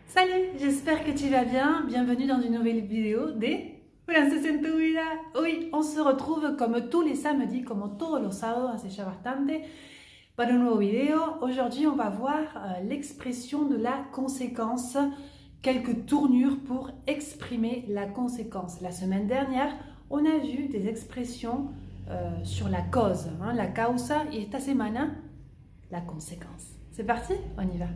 Salut, j'espère que tu vas bien. Bienvenue dans une nouvelle vidéo de Francés en tu vida. Oui, on se retrouve comme tous les samedis, como todos los sábados, hace ya bastante, para un nuevo vidéo. Aujourd'hui, on va voir l'expression de la conséquence, quelques tournures pour exprimer la conséquence. La semaine dernière, on a vu des expressions sur la cause, la causa, y esta semana, la conséquence. C'est parti? On y va.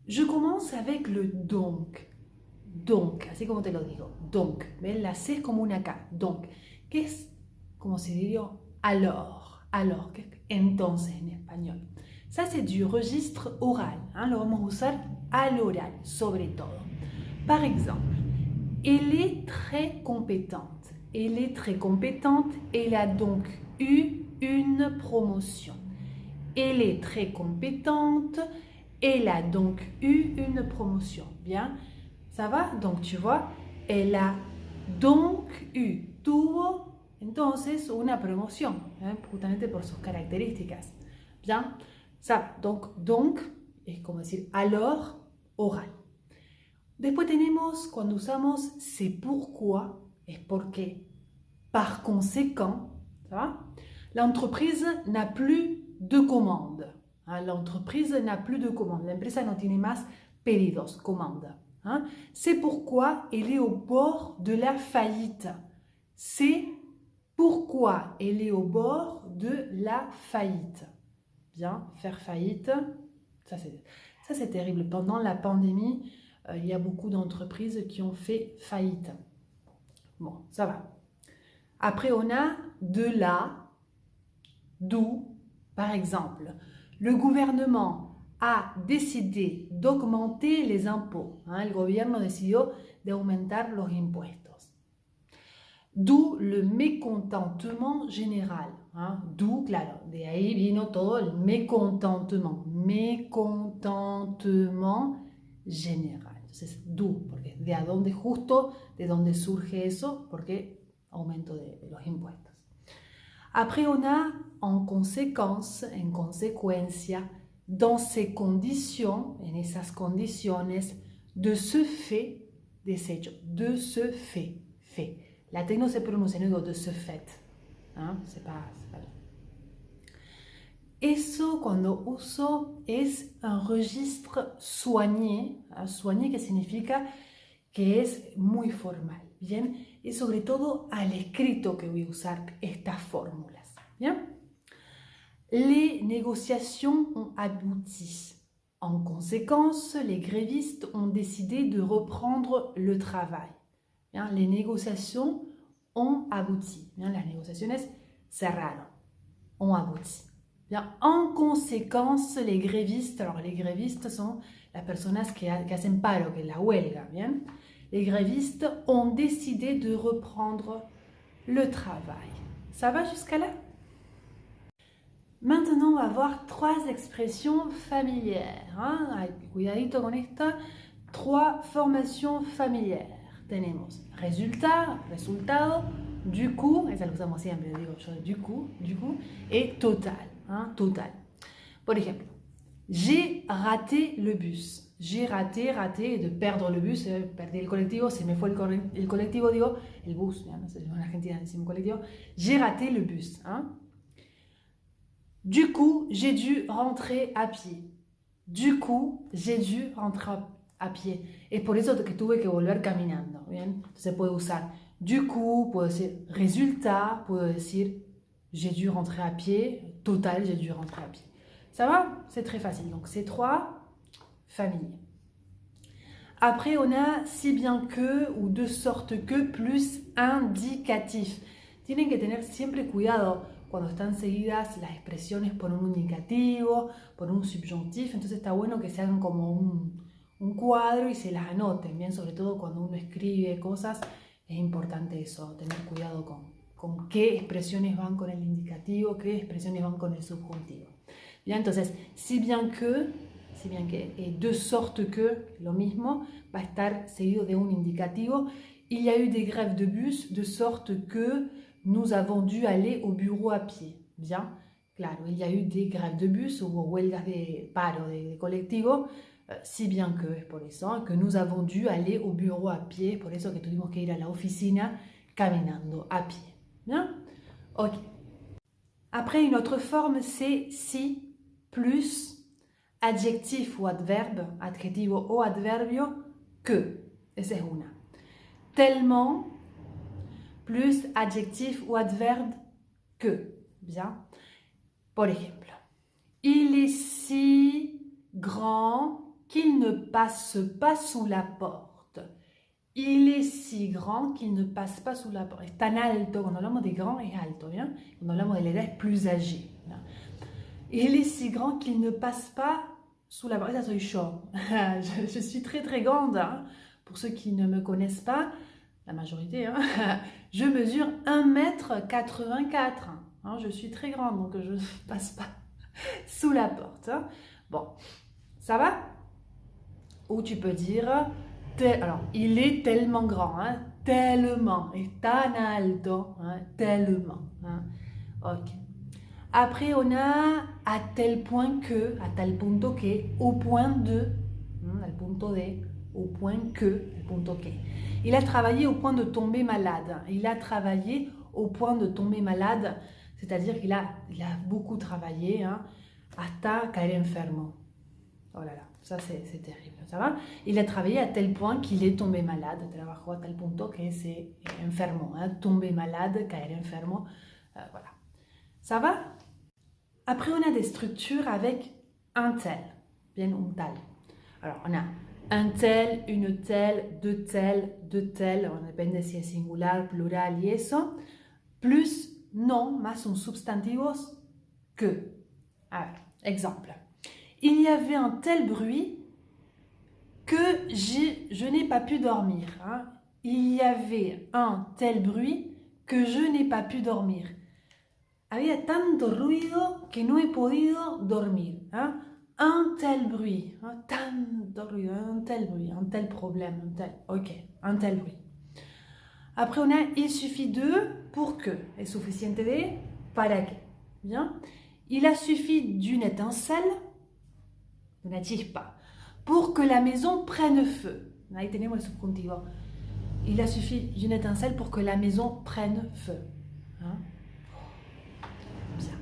Je commence avec le donc. Donc, así como te lo digo. Donc, ¿ves? La C es como una K. Donc, que es como si diría alors, que entonces en español. Ça, c'est du registre oral. Lo vamos a usar al oral, sobre todo. Par exemple, elle est très compétente. Elle est très compétente. Elle a donc eu une promotion. Elle est très compétente. Elle a donc eu une promotion. Bien, ça va? Donc, tu vois, elle a donc eu, tuvo entonces una promoción, justamente por sus características. Bien, ça va. Donc, es como decir alors, oral. Después tenemos, cuando usamos c'est pourquoi, es porque, par conséquent, ça va? L'entreprise n'a plus de commandes. L'entreprise n'a plus de commandes. La empresa no tiene más pedidos, commandes. C'est pourquoi elle est au bord de la faillite. C'est pourquoi elle est au bord de la faillite. Bien, faire faillite, ça c'est terrible. Pendant la pandémie, il y a beaucoup d'entreprises qui ont fait faillite. Bon, ça va. Après, on a de là, d'où, par exemple, le gouvernement a décidé d'augmenter les impôts. El gobierno decidió de aumentar los impuestos. D'où le mécontentement général. D'où, claro, de ahí vino todo el mécontentement. Mécontentement général. Entonces, d'où, porque de a dónde justo, de dónde surge eso, porque aumento de los impuestos. Après, on a en conséquence, en consecuencia, dans ces conditions, en esas condiciones, de ce fait, desecho, de ce fait, fait. La T no se pronuncia, no digo de ce fait. C'est pas bien. Eso, cuando uso, es un registre soigné. Soigné, que significa que es muy formal. Bien, y sobre todo al escrito que voy a usar estas fórmulas. Bien. Les négociations ont abouti. En conséquence, les grévistes ont décidé de reprendre le travail. Bien, les négociations ont abouti. Bien, las negociaciones cerraron. Ont abouti. Bien, en conséquence, les grévistes, alors les grévistes sont las personas que hacen paro, que es la huelga, bien. Les grévistes ont décidé de reprendre le travail. Ça va jusqu'à là? Maintenant, on va voir trois expressions familières. Cuidadito con esta. Trois formations familières. Tenemos résultat, resultado, du coup, esa lo usamos siempre, digo yo, du coup, et total. Total. Por ejemplo, j'ai raté le bus. J'ai raté de perdre le bus, perdí el colectivo, se me fue el colectivo, digo, el bus, no sé, en Argentina decimos colectivo. J'ai raté le bus. Du coup, j'ai dû rentrer a pied. Du coup, j'ai dû rentrer a pie. Es por eso que tuve que volver caminando. ¿Bien? Se puede usar du coup, puedo decir résultat, puedo decir j'ai dû rentrer à pied. Total, j'ai dû rentrer à pied. Ça va? C'est très facile. Donc, c'est trois familles. Après, on a si bien que ou de sorte que plus indicatif. Tienen que tener siempre cuidado cuando están seguidas las expresiones por un indicativo, por un subjuntif. Entonces está bueno que se hagan como un cuadro y se las anoten, bien, sobre todo cuando uno escribe cosas, es importante eso, tener cuidado con qué expresiones van con el indicativo, qué expresiones van con el subjuntivo. Bien, entonces, si bien que, et de sorte que, lo mismo, va a estar seguido de un indicativo. Il y a eu des grèves de bus, de sorte que nous avons dû aller au bureau à pied. Bien, claro, il y a eu des grèves de bus, hubo huelgas de paro de colectivo, si bien que, es por eso, que nous avons dû aller au bureau à pied, por eso que tuvimos que ir a la oficina caminando a pied. Bien? Ok. Après, une autre forme, c'est si plus adjectif ou adverbe, adjetivo o adverbio, que. Esa es una. Tellement plus adjectif ou adverbe que. Bien. Por ejemplo, il est si grand qu'il ne passe pas sous la porte. Il est si grand qu'il ne passe pas sous la porte. Es tan alto, cuando hablamos de grand, es alto, ¿bien? Cuando hablamos de la edad, es plus âgé. ¿bien? Il est si grand qu'il ne passe pas sous la porte. Ça, soy yo. Je suis très très grande. Hein? Pour ceux qui ne me connaissent pas, la majorité, hein? Je mesure 1,84 m. Hein? Je suis très grande, donc je ne passe pas sous la porte. Hein? Bon, ça va? Ou tu peux dire... Alors, il est tellement grand, hein? Tellement, es tan alto, hein? Tellement. Hein? Ok. Après, on a à tel point que, a tal punto que, au point de, al punto de, au point que, al punto que. Il a travaillé au point de tomber malade. Il a travaillé au point de tomber malade, c'est-à-dire qu'il a beaucoup travaillé, hein? Hasta caer enfermo. Oh là là, ça c'est terrible, ça va? Il a travaillé à tel point qu'il est tombé malade, trabajó a tal punto que c'est enfermo, hein? Tomber malade, caer enfermo, voilà. Ça va? Après, on a des structures avec un tel, bien un tal. Alors, on a un tel, une telle, deux tels, on depende si es singular, plural y eso, plus non, más un substantivos que. A ver, exemple. Il y avait un tel bruit que je n'ai pas pu dormir. Hein. Il y avait un tel bruit que je n'ai pas pu dormir. Había tanto ruido que no he podido dormir. Hein. Un tel bruit, hein. Tanto ruido, un tel bruit, un tel problème, un tel... Ok, un tel bruit. Après, on a il suffit de pour que. Es suficiente de para que. Bien. Il a suffi d'une étincelle, una chispa, pour que la maison prenne feu. Ahí tenemos el subjuntivo. Il a suffi d'une étincelle pour que la maison prenne feu. Hein? Bien.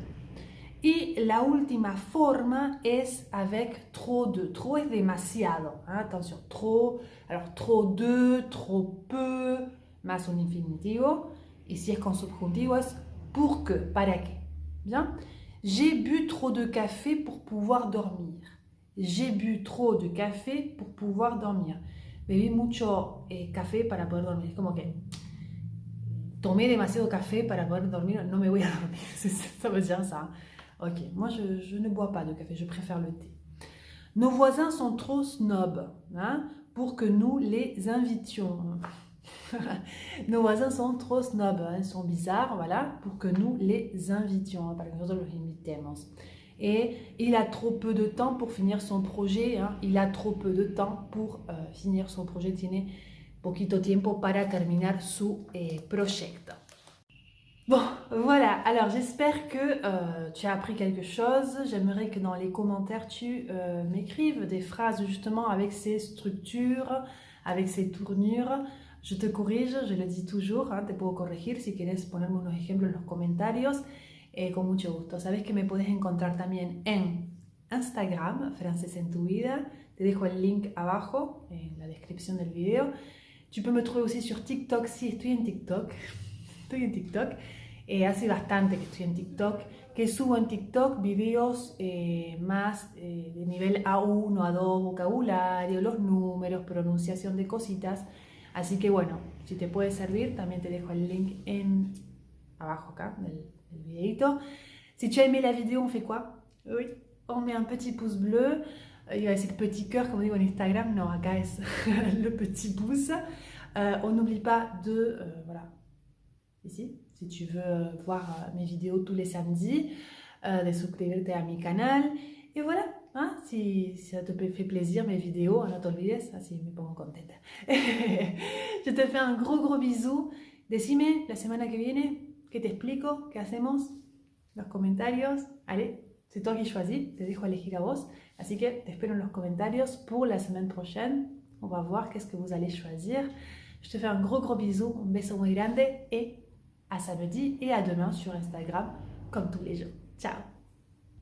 Y la última forma es avec trop de. Trop es demasiado. Hein? Attention, trop. Alors, trop de, trop peu, más un infinitivo. Y si es con subjuntivo es pour que, para que. Bien. J'ai bu trop de café pour pouvoir dormir. J'ai bu trop de café pour pouvoir dormir. Bebí mucho café para poder dormir. Es como que tomé demasiado café para poder dormir, no me voy a dormir. Ça veut dire ça. Ok, moi je ne bois pas de café, je préfère le thé. Nos voisins sont trop snobs, hein, pour que nous les invitions. Nos voisins sont trop snobs, hein, ils sont bizarres, voilà, pour que nous les invitions, para que nosotros los invitemos. Et il a trop peu de temps pour finir son projet, hein, il a trop peu de temps pour finir son projet, tiene poquito tiempo para terminar su proyecto. Bon, voilà, alors j'espère que tu as appris quelque chose. J'aimerais que dans les commentaires, tu m'écrives des phrases justement avec ces structures, avec ces tournures. Je te corrige, je le dis toujours, hein, te puedo corregir si quieres ponerme unos ejemplos en los comentarios, con mucho gusto. Sabes que me puedes encontrar también en Instagram, Francés en tu vida, te dejo el link abajo en la descripción del video. Tu peux me trouver aussi sur TikTok, si estoy en TikTok, hace bastante que estoy en TikTok, que subo en TikTok videos más de nivel A1, A2, vocabulario, los números, pronunciación de cositas. Así que bueno, si te puede servir, también te dejo el link abajo acá del videito. Si tu as aimé la vidéo, on fait quoi? Oui, on met un petit pouce bleu. Il y a aussi le petit cœur, comme on dit en Instagram. Non, acá es le petit pouce. On n'oublie pas de... voilà, ici, si tu veux voir mes vidéos tous les samedis, de suscribirte à mi canal. Et voilà. Hein, si ça te fait plaisir mes vidéos, no te olvides, así me pongo contenta. Je te fais un gros bisou. Decime la semana que viene qué te explico, qué hacemos, los comentarios. Allez, C'est toi qui choisis, te dejo elegir a vos. Así que te espero en los comentarios pour la semaine prochaine. On va voir qu'est-ce que vous allez choisir. Je te fais un gros bisou, un beso muy grande et à samedi et à demain sur Instagram, comme tous les jours. Ciao!